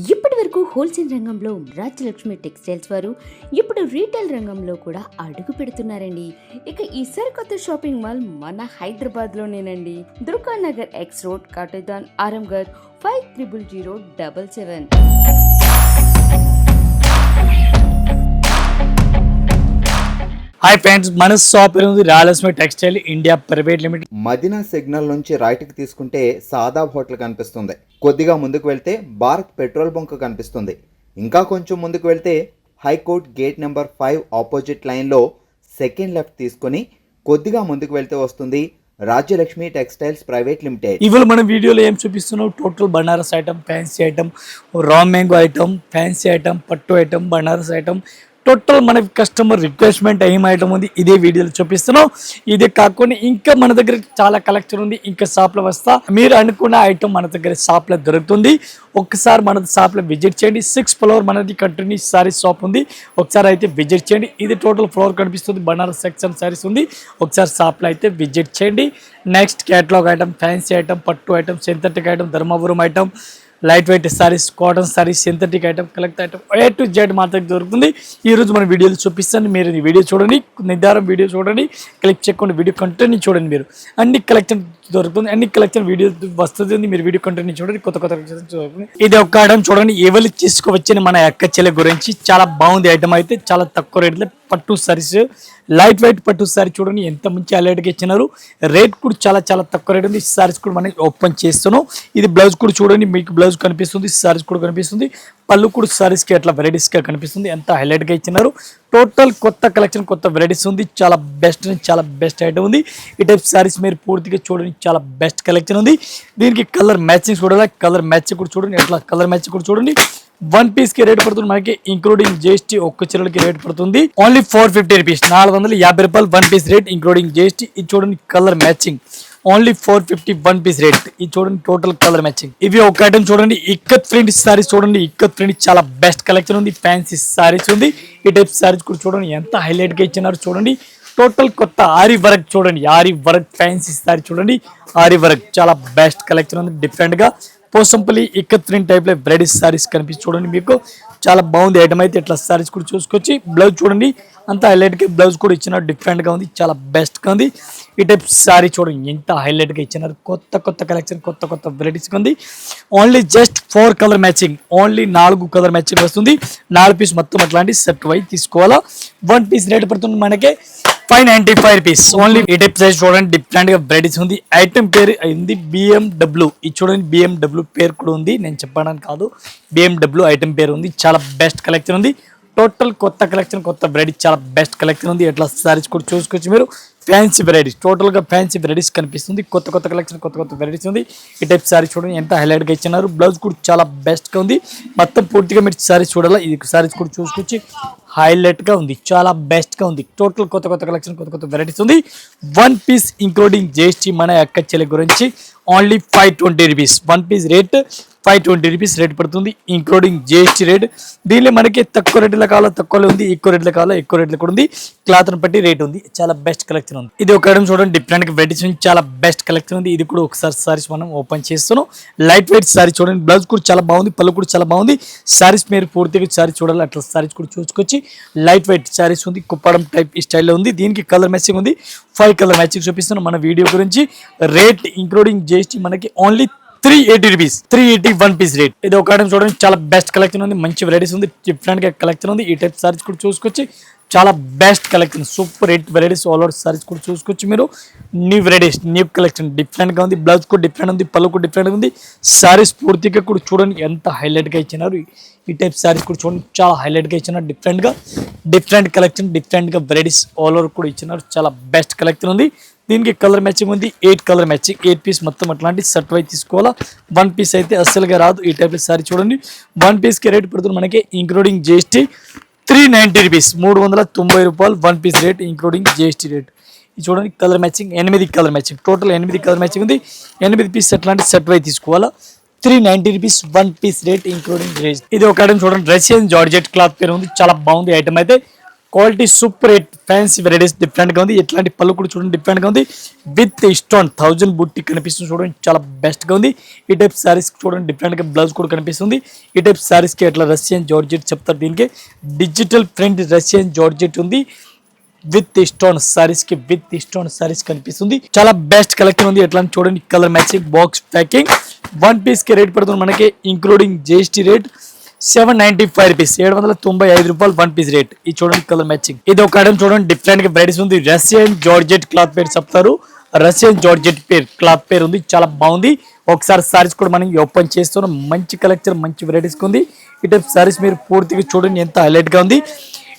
ఇప్పటి వరకు హోల్సేల్ రంగంలో రాజ్యలక్ష్మి టెక్స్టైల్స్ వారు ఇప్పుడు రీటైల్ రంగంలో కూడా అడుగు పెడుతున్నారండి. ఇక ఈ సరికొత్త షాపింగ్ మాల్ మన హైదరాబాద్లోనేనండి. Durga Nagar X road, Katedan, Aramghar 500077. Hi friends, మన షాప్ ఉంది Rayalaseema textile India private limited. Madina signal నుంచి రైట్కి తీసుకుంటే సాదాబ్ హోటల్ కనిపిస్తుంది. కొద్దిగా ముందుకు వెళ్తే భారత్ పెట్రోల్ బంక్ కనిపిస్తుంది. ఇంకా కొంచెం ముందుకు వెళ్తే హైకోర్ట్ గేట్ నెంబర్ 5 ఆపోజిట్ లైన్లో సెకండ్ లెఫ్ట్ తీసుకొని కొద్దిగా ముందుకు వెళ్తే వస్తుంది రాజ్యలక్ష్మి టెక్స్టైల్స్ ప్రైవేట్ లిమిటెడ్. ఇవాళ మన వీడియోలో ఏం చూపిస్తున్నావు? Total Banaras item, fancy item, raw mango item, fancy item, పట్టు ఐటమ్, బనారస్ ఐటమ్, టోటల్ మన కస్టమర్ రిక్వెస్ట్మెంట్ ఏం ఐటమ్ ఉంది ఇదే వీడియోలో చూపిస్తున్నాం. ఇదే కాకుండా ఇంకా మన దగ్గర చాలా కలెక్షన్ ఉంది. ఇంకా షాప్లో వస్తా మీరు అనుకున్న ఐటమ్ మన దగ్గర షాప్లో దొరుకుతుంది. ఒక్కసారి మన షాప్లో విజిట్ చేయండి. 6th ఫ్లోర్ మనది కంటిన్యూ సారీస్ షాప్ ఉంది. ఒకసారి అయితే విజిట్ చేయండి. ఇది టోటల్ ఫ్లోర్ కనిపిస్తుంది. బనారస్ సెక్షన్ సారీస్ ఉంది. ఒకసారి షాప్లో అయితే విజిట్ చేయండి. Next catalogue item, fancy item, పట్టు item, synthetic item, Dharmavaram item, light weight saris, cotton saris, synthetic item, collect item A to Z మాత్రం దొరుకుతుంది. ఈరోజు మన వీడియోలు చూపిస్తాను. మీరు ఈ వీడియో చూడండి, నిర్ధారం వీడియో చూడండి, క్లిక్ చేయకుండా వీడియో కంటిన్యూ చూడండి. మీరు అన్ని కలెక్షన్ దొరుకుతుంది, అన్ని కలెక్షన్ వీడియో వస్తుంది. మీరు వీడియో కంటిన్యూ చూడండి. కొత్త కొత్త దొరుకుతుంది. ఇది ఒక ఐటమ్ చూడండి. ఎవరు తీసుకువచ్చిన మన అక్క చెల్లె గురించి చాలా బాగుంది ఐటమ్. అయితే చాలా తక్కువ రేట్లో పట్టు సారీస్, లైట్ వెయిట్ పట్టు సారీ చూడండి ఎంత మంచి అలర్ట్గా ఇచ్చినారు. రేట్ కూడా చాలా చాలా తక్కువ రేట్ ఉంది. సారీస్ కూడా మనం ఓపెన్ చేస్తున్నాం. ఇది బ్లౌజ్ కూడా చూడండి, మీకు బ్లౌజ్ కనిపిస్తుంది, సారీస్ కూడా కనిపిస్తుంది, పళ్ళు కూడా సారీస్కి అట్లా వెరైటీస్గా కనిపిస్తుంది. ఎంత హైలైట్గా ఇచ్చినారు. టోటల్ కొత్త కలెక్షన్, కొత్త వెరైటీస్ ఉంది. చాలా బెస్ట్ ఐటమ్ ఉంది. ఈ టైప్ సారీస్ మీరు పూర్తిగా చూడండి, చాలా బెస్ట్ కలెక్షన్ ఉంది. దీనికి కలర్ మ్యాచింగ్ చూడాలి. కలర్ మ్యాచింగ్ కూడా చూడండి, ఎట్లా కలర్ మ్యాచింగ్ కూడా చూడండి. 1 పీస్ కి రేట్ పడుతుంది మనకి ఇంక్లూడింగ్ జిఎస్టీ. ఒక్క చీరలకి రేట్ పడుతుంది ఓన్లీ 450 రూపీస్, 450 రూపాయలు 1 పీస్ రేట్ ఇంక్లూడింగ్ జిఎస్టీ. ఇది చూడండి colour matching only 450 1 piece rate. ఇది చూడండి టోటల్ కలర్ మ్యాచింగ్. ఇవి ఒక ఐటమ్ చూడండి. ఇక్కత్ ప్రింట్ సారీస్ చూడండి. ఇక్కత్ ప్రింట్ చాలా బెస్ట్ కలెక్షన్ ఉంది. ఫ్యాన్సీ సారీస్ ఉంది. ఈ టైప్ సారీస్ కూడా చూడండి ఎంత హైలైట్ గా ఇచ్చినారు. చూడండి టోటల్ కొత్త ఆరి వర్క్ చూడండి. ఆరి వర్క్ ఫ్యాన్సీ సారీ చూడండి. ఆరి వర్క్ చాలా బెస్ట్ కలెక్షన్ ఉంది. డిఫరెంట్ గా పోసంపల్లి ఇక్కత్ ప్రింట్ టైప్ లో వెరైటీ సారీస్ కనిపిస్తుంది చూడండి. మీకు చాలా బాగుంది ఐటమ్. అయితే ఇట్లా సారీస్ కూడా చూసుకొచ్చి బ్లౌజ్ చూడండి అంత హైలైట్ గా బ్లౌజ్ కూడా ఇచ్చినారు. డిఫరెంట్ గా ఉంది, చాలా బెస్ట్ గా ఉంది. ఈ టైప్ సారీ చూడండి ఎంత హైలైట్ గా ఇచ్చినారు. కొత్త కలెక్షన్, కొత్త వెరైటీస్ ఉంది. Only just 4 colour matching, only 4 colour matching వస్తుంది. 4 పీస్ మొత్తం అట్లాంటి సెట్ వై తీసుకోవాలా. 1 పీస్ రేట్ పడుతుంది మనకి 595 రూపీస్ ఓన్లీ. ఈ టైప్ సైజ్ చూడండి డిఫరెంట్ గా వెరైటీస్ ఉంది. ఐటమ్ పేరు అయింది BMW. ఇది చూడండి BMW పేరు కూడా ఉంది, నేను చెప్పడానికి కాదు. BMW ఐటమ్ పేరు ఉంది. చాలా బెస్ట్ కలెక్షన్ ఉంది. టోటల్ కొత్త కలెక్షన్, కొత్త వెరైటీ, చాలా బెస్ట్ కలెక్షన్ ఉంది. ఎట్లా సారీస్ కూడా చూసుకోవచ్చు మీరు. ఫ్యాన్సీ వెరైటీస్, టోటల్ గా ఫ్యాన్సీ వెరైటీస్ కనిపిస్తుంది. కొత్త కలెక్షన్, కొత్త వెరైటీస్ ఉంది. ఈ టైప్ సారీ చూడండి ఎంత హైలైట్ గా ఇచ్చినారు. బ్లౌజ్ కూడా చాలా బెస్ట్ గా ఉంది. మొత్తం పూర్తిగా మీరు సారీస్ చూడాలా. ఇది సారీస్ కూడా చూసుకొచ్చి హైలైట్ గా ఉంది, చాలా బెస్ట్ గా ఉంది. టోటల్ కొత్త కలెక్షన్, కొత్త వెరైటీస్ ఉంది. 1 పీస్ ఇంక్లూడింగ్ జిఎస్టీ మన అక్క చెల్లె గురించి only 520 rupees. 1 piece rate 520 rupees rate పడుతుంది ఇంక్లూడింగ్ జిఎస్టీ రేట్. దీనిలో మనకి తక్కువ రేట్ల కావాలో తక్కువలో ఉంది, ఎక్కువ రేట్ల కావాలో ఎక్కువ రేట్లు కూడా ఉంది. క్లాత్ ని బట్టి రేట్ ఉంది. చాలా బెస్ట్ కలెక్షన్ ఉంది. ఇది ఒక ఐటమ్ చూడండి డిఫరెంట్ వెరైటీస్ ఉంది. చాలా బెస్ట్ కలెక్షన్ ఉంది. ఇది కూడా ఒకసారి సారీస్ మనం ఓపెన్ చేస్తున్నాం. లైట్ వెయిట్ సారీ చూడండి. బ్లౌజ్ కూడా చాలా బాగుంది, పళ్ళు కూడా చాలా బాగుంది. సారీస్ మీరు పూర్తిగా సారీ చూడాలి. అట్లా సారీస్ కూడా చూసుకొచ్చి లైట్ వెయిట్ సారీస్ ఉంది. కుప్పడం టైప్ ఈ స్టైల్లో ఉంది. దీనికి కలర్ మ్యాచింగ్ ఉంది. 5 కలర్ మ్యాచింగ్ చూపిస్తున్నాం మన వీడియో గురించి. రేట్ ఇంక్లూడింగ్ జిఎస్టీ మనకి ఓన్లీ 380 రూపీస్, 380 1 పీస్ రేట్. ఇది ఒక ఐటమ్ చూడండి చాలా బెస్ట్ కలెక్షన్ ఉంది. మంచి వెరైటీస్ ఉంది. డిఫరెంట్ గా కలెక్షన్ ఉంది. ఈ టైప్ సారీస్ కూడా చూసుకొచ్చి చాలా best collection, super hit varieties. All over saris కూడా చూసుకొచ్చి మీరు new varieties, new collection different గా ఉంది. బ్లౌజ్ కూడా డిఫరెంట్ ఉంది, పళ్ళు కూడా డిఫరెంట్ ఉంది. సారీస్ పూర్తిగా కూడా చూడండి ఎంత హైలైట్ గా ఇచ్చినారు. ఈ టైప్ సారీస్ కూడా చూడండి చాలా హైలైట్ గా ఇచ్చినారు. డిఫరెంట్ కలెక్షన్, డిఫరెంట్ గా వెరైటీస్ ఆల్ ఓవర్ కూడా ఇచ్చినారు. చాలా బెస్ట్ కలెక్షన్ ఉంది. దీనికి కలర్ మ్యాచింగ్ ఉంది. 8 కలర్ మ్యాచింగ్. 8 పీస్ మొత్తం అట్లాంటి సెట్ వై తీసుకోవాలా. 1 పీస్ అయితే అస్సలుగా రాదు. ఈ టైప్ సారీ చూడండి 1 పీస్ కి రేట్ పడుతుంది మనకి ఇంక్లూడింగ్ జిఎస్టీ 390 రూపీస్, 390 రూపాయలు 1 piece rate including GST rate. ఇది చూడండి colour matching 8 colour matching. Total 8 colour matching ఉంది. 8 పీస్ అట్లాంటి సెట్ వై తీసుకోవాలా. 390 rupees 1 piece rate including rate. ఇది ఒక ఐటమ్ చూడండి రష్యన్ జార్జెట్ క్లాత్ పేరు ఉంది. చాలా బాగుంది ఐటమ్. అయితే quality super hit fancy varieties different గా ఉంది. ఇట్లాంటి పళ్ళు కూడా చూడండి డిఫరెంట్ గా ఉంది. విత్ స్టోన్ 1000 బుట్టి కనిపిస్తుంది చూడండి, చాలా బెస్ట్ గా ఉంది. ఈ టైప్ సారీస్ చూడండి డిఫరెంట్ గా బ్లౌజ్ కూడా కనిపిస్తుంది. ఈ టైప్ సారీస్ కి ఇట్లా రష్యన్ జార్జెట్ చెప్తారు. దీనికి డిజిటల్ ప్రింట్ రష్యన్ జార్జెట్ ఉంది. విత్ స్టోన్ సారీస్ కి విత్ స్టోన్ సారీస్ కనిపిస్తుంది. చాలా బెస్ట్ కలెక్షన్ ఉంది. ఎట్లా చూడండి colour matching box packing. 1 piece కి రేట్ పడుతుంది మనకి ఇంక్లూడింగ్ జిఎస్టీ రేట్ 795 రూపీస్, 795 రూపాయలు 1 పీస్ రేట్. ఇది చూడండి కలర్ మ్యాచింగ్. ఇది ఒక ఐటమ్ చూడండి డిఫరెంట్ గా వెరైటీస్ ఉంది. రష్యన్ జార్జెట్ క్లాత్ పేరు చెప్తారు. రష్యన్ జార్జెట్ పేరు క్లాత్ పేరు ఉంది, చాలా బాగుంది. ఒకసారి సారీస్ కూడా మనం ఓపెన్ చేస్తున్నాం. మంచి కలెక్షన్ మంచి వెరైటీస్ ఉంది. ఈ టైప్ సారీస్ మీరు పూర్తిగా చూడండి ఎంత హైలైట్ గా ఉంది.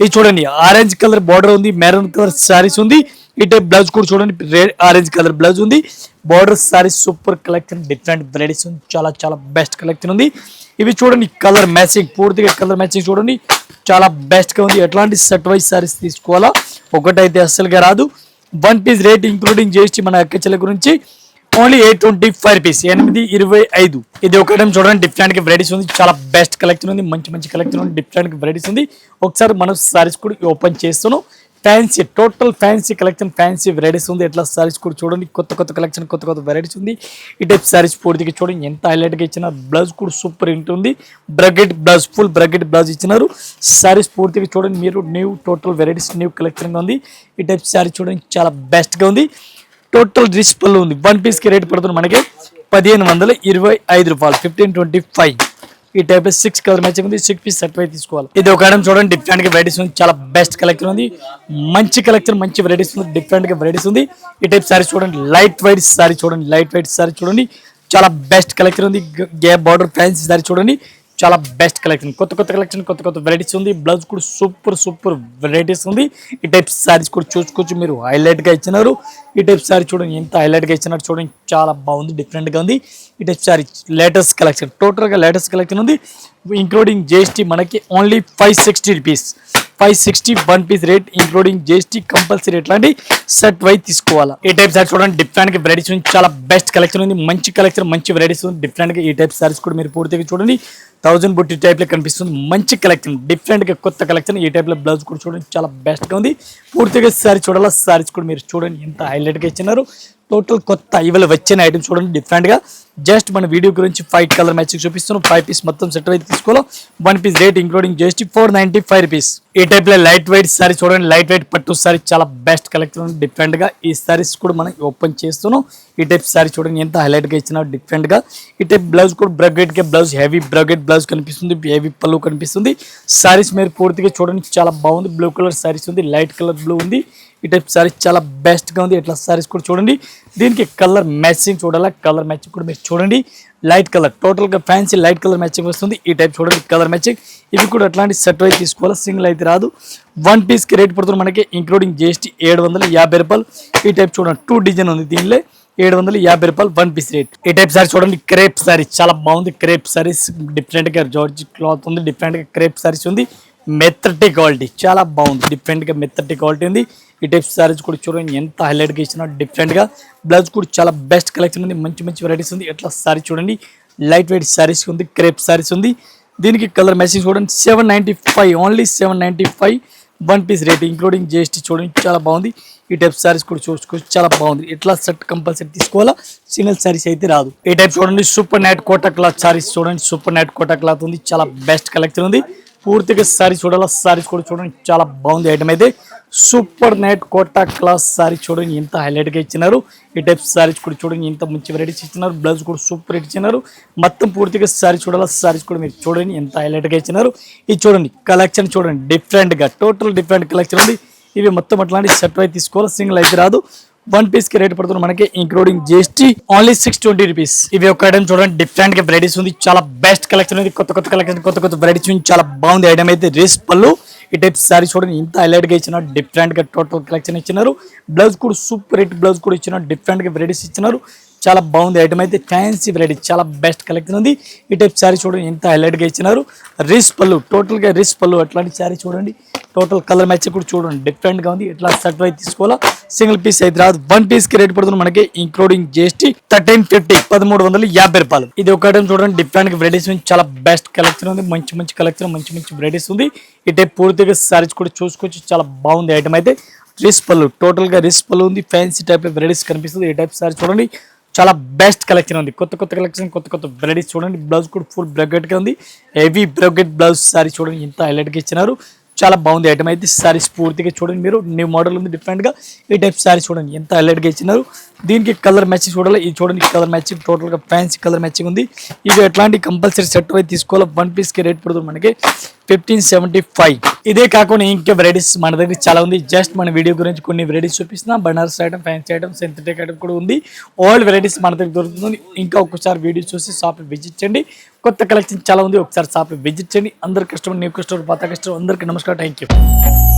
ఇది చూడండి ఆరెంజ్ కలర్ బార్డర్ ఉంది, మెరూన్ కలర్ సారీస్ ఉంది. ఈ టైప్ బ్లౌజ్ కూడా చూడండి రెడ్ ఆరెంజ్ కలర్ బ్లౌజ్ ఉంది. Border saris super collection different varieties ఉంది. చాలా చాలా బెస్ట్ కలెక్షన్ ఉంది. ఇవి చూడండి కలర్ మ్యాచింగ్, పూర్తిగా కలర్ మ్యాచింగ్ చూడండి చాలా బెస్ట్ గా ఉంది. ఎట్లాంటి సెట్ వైజ్ సారీస్ తీసుకోవాలా, ఒకటైతే అస్సలుగా రాదు. 1 పీస్ రేట్ ఇంక్లూడింగ్ జిఎస్టీ మన అక్కచెల గురించి ఓన్లీ 825 రూపీస్, 825. ఇది ఒక ఐటమ్ చూడండి డిఫరెంట్ గా వెరైటీస్ ఉంది. చాలా బెస్ట్ కలెక్షన్ ఉంది, మంచి మంచి కలెక్షన్ ఉంది, డిఫరెంట్ గా వెరైటీస్ ఉంది. ఒకసారి మనం సారీస్ కూడా ఓపెన్ చేస్తున్నాం. Fancy total fancy collection fancy varieties ఉంది. ఎట్లా సారీస్ కూడా చూడండి కొత్త కొత్త కలెక్షన్ కొత్త కొత్త వెరైటీస్ ఉంది. ఈ టైప్ సారీస్ పూర్తిగా చూడండి ఎంత హైలైట్ గా ఇచ్చిన బ్లౌజ్ కూడా సూపర్ ఉంటుంది. Bracket blouse full bracket blouse ఇచ్చినారు. సారీస్ పూర్తిగా చూడండి మీరు new total varieties new collection గా ఉంది. ఈ టైప్ సారీ చూడండి చాలా బెస్ట్ గా ఉంది. టోటల్ రిచ్ పళ్ళు ఉంది. 1 పీస్ కి రేట్ పడుతుంది మనకి 1525 రూపాయలు, 1525. ఈ టైప్ 6 కలర్ మ్యాచింగ్ ఉంది. 6 పీస్ సెట్ వైజ్ తీసుకోవాలి. ఇది ఒక ఐటమ్ చూడండి డిఫరెంట్ గా వెరైటీస్ ఉంది. చాలా బెస్ట్ కలెక్షన్ ఉంది. మంచి కలెక్షన్ మంచి వెరైటీస్ ఉంది. డిఫరెంట్ గా వెరైటీస్ ఉంది. ఈ టైప్ సారీ చూడండి లైట్ వైట్ సారీ చూడండి లైట్ వైట్ సారీ చూడండి చాలా బెస్ట్ కలెక్షన్ ఉంది. గ్యాప్ బార్డర్ ఫ్యాన్సీ సారీ చూడండి చాలా బెస్ట్ కలెక్షన్ కొత్త కొత్త కలెక్షన్ కొత్త కొత్త వెరైటీస్ ఉంది. బ్లౌజ్ కూడా సూపర్ సూపర్ వెరైటీస్ ఉంది. ఈ టైప్ సారీస్ కూడా చూసుకోవచ్చు మీరు హైలైట్ గా ఇచ్చినారు. ఈ టైప్ సారీ చూడండి ఎంత హైలైట్ గా ఇచ్చినారు చూడండి చాలా బాగుంది డిఫరెంట్ గా ఉంది. ఈ type sari latest collection total గా లేటెస్ట్ కలెక్షన్ ఉంది. ఇంక్లూడింగ్ జిఎస్టీ మనకి only 560 rupees, 560 1 piece rate including GST compulsory ఎట్లాంటి సెట్ వైజ్ తీసుకోవాలా. ఈ టైప్ సారీ చూడండి డిఫరెంట్ గా వెరైటీస్ ఉంది. చాలా బెస్ట్ కలెక్షన్ ఉంది. మంచి కలెక్షన్ మంచి వెరైటీస్ ఉంది. డిఫరెంట్ గా ఈ టైప్ సారీస్ కూడా మీరు పూర్తిగా చూడండి 1000 బుట్టి టైప్ లో కనిపిస్తుంది. మంచి కలెక్షన్ డిఫరెంట్ గా కొత్త కలెక్షన్. ఈ టైప్ లో బ్లౌజ్ కూడా చూడండి చాలా బెస్ట్ గా ఉంది. పూర్తిగా సారీ చూడాలా. సారీస్ కూడా మీరు చూడండి ఎంత హైలైట్ గా ఇచ్చినారు. టోటల్ కొత్త ఇవాళ వచ్చిన ఐటమ్ చూడండి డిఫరెంట్ గా. జస్ట్ మన వీడియో గురించి 5 కలర్ మ్యాచింగ్ చూపిస్తున్నాం. 5 పీస్ మొత్తం సెట్ అయితే తీసుకోవాలి. 1 piece rate including GST 495 rupees. ఈ టైప్ లో లైట్ వెయిట్ సారీ చూడండి లైట్ వెయిట్ పట్టు సారీ చాలా బెస్ట్ కలెక్షన్ డిఫరెంట్ గా. ఈ సారీస్ కూడా మనం ఓపెన్ చేస్తున్నాం. ఈ టైప్ సారీ చూడండి ఎంత హైలైట్ గా ఇచ్చినా డిఫరెంట్ గా. ఈ టైప్ బ్లౌజ్ కూడా బ్రకెట్ గా బ్లౌజ్ హెవీ బ్రకెట్ బ్లౌజ్ కనిపిస్తుంది. హెవీ పళ్ళు కనిపిస్తుంది. సారీస్ మీరు పూర్తిగా చూడండి చాలా బాగుంది. బ్లూ కలర్ సారీస్ ఉంది, లైట్ కలర్ బ్లూ ఉంది. ఈ టైప్ సారీస్ చాలా బెస్ట్ గా ఉంది. ఇట్లా సారీస్ కూడా చూడండి. దీనికి కలర్ మ్యాచింగ్ చూడాలా. కలర్ మ్యాచింగ్ కూడా మీరు చూడండి లైట్ కలర్ టోటల్ గా ఫ్యాన్సీ లైట్ కలర్ మ్యాచింగ్ వస్తుంది. ఈ టైప్ చూడండి కలర్ మ్యాచింగ్. ఇవి కూడా అట్లాంటి సెట్ వైజ్ తీసుకోవాలి, సింగిల్ అయితే రాదు. 1 పీస్ కి రేట్ పడుతుంది మనకి ఇంక్లూడింగ్ జిఎస్టీ 750 రూపాయలు. ఈ టైప్ చూడండి 2 డిజైన్ ఉంది దీనిలో 750 రూపాయలు 1 పీస్ రేట్. ఈ టైప్ సారీ చూడండి క్రేప్ సారీ చాలా బాగుంది. క్రేప్ సారీస్ డిఫరెంట్ గా జార్జ్ క్లాత్ ఉంది. డిఫరెంట్ గా క్రేప్ సారీస్ ఉంది. మెత్తటి క్వాలిటీ చాలా బాగుంది. డిఫరెంట్ గా మెత్తటి క్వాలిటీ ఉంది. ఈ టైప్ సారీస్ కూడా చూడండి ఎంత హైలైట్ గా ఇచ్చిన డిఫరెంట్ గా. బ్లౌజ్ కూడా చాలా బెస్ట్ కలెక్షన్ ఉంది. మంచి మంచి వెరైటీస్ ఉంది. ఎట్లా సారీ చూడండి లైట్ వెయిట్ సారీస్ ఉంది, క్రేప్ సారీస్ ఉంది. దీనికి కలర్ మ్యాచింగ్ చూడండి 795 only 795 1 piece rate including GST చూడండి చాలా బాగుంది. ఈ టైప్ సారీస్ కూడా చూసుకోవచ్చు చాలా బాగుంది. ఇట్లా సెట్ కంపల్సరీ తీసుకోవాలా, సింగిల్ సారీస్ అయితే రాదు. ఈ టైప్ చూడండి super night Kota cloth saris చూడండి సూపర్ నైట్ కోటా క్లాత్ ఉంది. చాలా బెస్ట్ కలెక్షన్ ఉంది. పూర్తిగా సారీ చూడాలా. సారీస్ కూడా చూడండి చాలా బాగుంది ఐటమ్ అయితే. Super night Kota class sari చూడండి ఎంత హైలైట్ గా ఇచ్చినారు. ఈ టైప్ సారీస్ కూడా చూడండి ఎంత మంచి వెరైటీస్ ఇచ్చినారు. బ్లౌజ్ కూడా సూపర్ ఇచ్చినారు. మొత్తం పూర్తిగా సారీ చూడాలా. సారీస్ కూడా మీరు చూడండి ఎంత హైలైట్ గా ఇచ్చినారు. ఇది చూడండి కలెక్షన్ చూడండి డిఫరెంట్ గా టోటల్ డిఫరెంట్ కలెక్షన్ ఉంది. ఇవి మొత్తం అట్లాంటి సెట్ అయితే తీసుకోవాలి, సింగిల్ అయితే రాదు. 1 పీస్ కి రేట్ పడుతుంది మనకి ఇంక్లూడింగ్ జిఎస్టీ ఓన్లీ 620 రూపీస్. ఇవి ఒక ఐటమ్ చూడండి డిఫరెంట్ గా వెరైటీస్ ఉంది. చాలా బెస్ట్ కలెక్షన్ ఉంది. కొత్త కొత్త కలెక్షన్ కొత్త కొత్త వెరైటీస్ ఉంది. చాలా బాగుంది ఐటమ్ అయితే. రేస్ పళ్ళు ఈ టైప్ సారీ చూడండి ఇంత హైలైట్ గా ఇచ్చినారు. డిఫరెంట్ గా టోటల్ కలెక్షన్ ఇచ్చినారు. బ్లౌజ్ కూడా సూపర్ హిట్ బ్లౌజ్ కూడా ఇచ్చినారు. డిఫరెంట్ గా వెరైటీస్ ఇచ్చినారు. చాలా బాగుంది ఐటమ్ అయితే ఫ్యాన్సీ వెరైటీ చాలా బెస్ట్ కలెక్షన్ ఉంది. ఈ టైప్ శారీ చూడండి ఎంత హైలైట్గా ఇచ్చినారు. రిస్ పళ్ళు టోటల్గా రిస్ పళ్ళు అట్లాంటి శారీ చూడండి. టోటల్ కలర్ మ్యాచ్ కూడా చూడండి డిఫరెంట్గా ఉంది. ఇట్లా సెట్ అయితే తీసుకోవాలా. సింగిల్ పీస్ అయితే రాదు. 1 పీస్ కి రేట్ పడుతుంది మనకి ఇంక్లూడింగ్ జిఎస్టీ 1350 1350 రూపాయలు. ఇది ఒక ఐటమ్ చూడండి డిఫరెంట్ వెరైటీస్ చాలా బెస్ట్ కలెక్షన్ ఉంది. మంచి మంచి కలెక్షన్ మంచి మంచి వెరైటీస్ ఉంది. ఈ టైప్ పూర్తిగా శారీస్ కూడా చూసుకోవచ్చు. చాలా బాగుంది ఐటమ్ అయితే. రిస్ పళ్ళు టోటల్గా రిస్ పళ్ళు ఉంది. ఫ్యాన్సీ టైప్ వెరైటీస్ కనిపిస్తుంది. ఈ టైప్ శారీ చూడండి చాలా బెస్ట్ కలెక్షన్ ఉంది. కొత్త కొత్త కలెక్షన్ కొత్త కొత్త వెరైటీస్ చూడండి. బ్లౌజ్ కూడా ఫుల్ బ్రాకెట్గా ఉంది. హెవీ బ్రాకెట్ బ్లౌజ్ శారీ చూడండి ఎంత హైలైట్గా ఇచ్చినారు. చాలా బాగుంది ఐటమ్ అయితే. సారీస్ పూర్తిగా చూడండి మీరు. న్యూ మోడల్ ఉంది డిఫరెంట్గా. ఈ టైప్ సారీ చూడండి ఎంత హైలైట్గా ఇచ్చినారు. దీనికి కలర్ మ్యాచింగ్ చూడాలి. ఇది చూడండి కలర్ మ్యాచింగ్ టోటల్గా ఫ్యాన్సీ కలర్ మ్యాచింగ్ ఉంది. ఇది ఎట్లాంటి కంపల్సరీ సెట్ అయితే తీసుకోవాలి. 1 పీస్కి రేట్ పడుతుంది మనకి 1575. ఇదే కాకుండా ఇంకా వెరైటీస్ మన దగ్గర చాలా ఉంది. జస్ట్ మన వీడియో గురించి కొన్ని వెరైటీస్ చూపిస్తున్నా. Banaras item fancy item synthetic item కూడా ఉంది. ఓల్డ్ వెరైటీస్ మన దగ్గర దొరుకుతుంది. ఇంకా ఒక్కసారి వీడియో చూసి షాప్ విజిట్ చేయండి. కొత్త కలెక్షన్ చాలా ఉంది. ఒకసారి షాప్ విజిట్ చేయండి. అందరు కస్టమర్ న్యూ కస్టమర్ పాత కస్టమర్ అందరికీ నమస్కారం. Thank you.